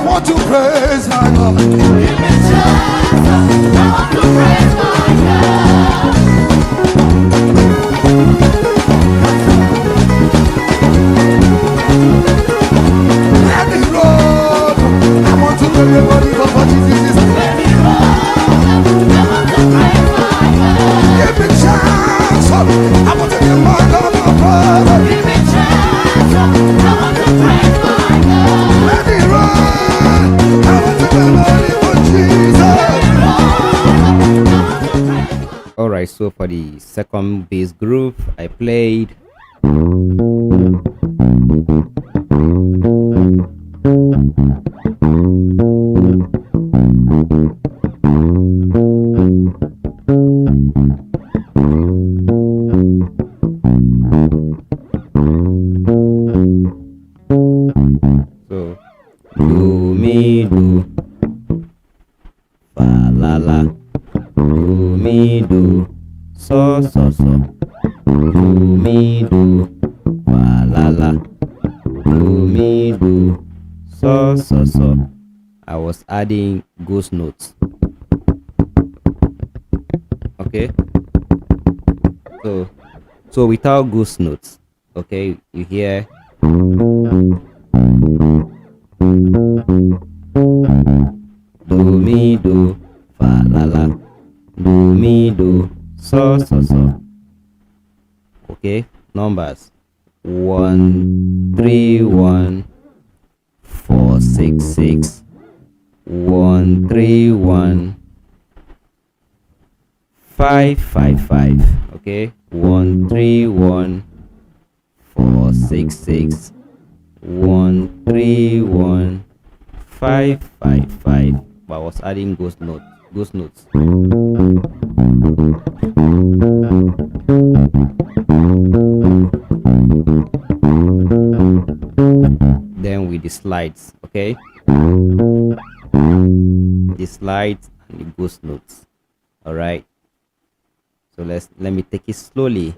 want to praise my God. Give me chance. I want to praise my God. Let me roll. I want to praise the body for Jesus. Let me roll. I want to praise my God. Give me chance. I want to give my God my brother. Give me chance. I want to praise my God. Let me roll. I want to give body for Jesus. Alright, so for the second bass groove, I played so do mi do fa la la, do mi do so so so, do mi do fa la la, do mi do so so so. I was adding ghost notes. Okay, so without ghost notes, okay, you hear do mi do fa la la, do mi do so so so. Okay, numbers 1 3 1 4 6 6 1 3 1 5 5 5. Okay, 1 3 1 4 6 6 1 3 1 5 5 5. But I was adding ghost notes. Then with the slides, okay, the slides and the ghost notes. All right, so let me take it slowly.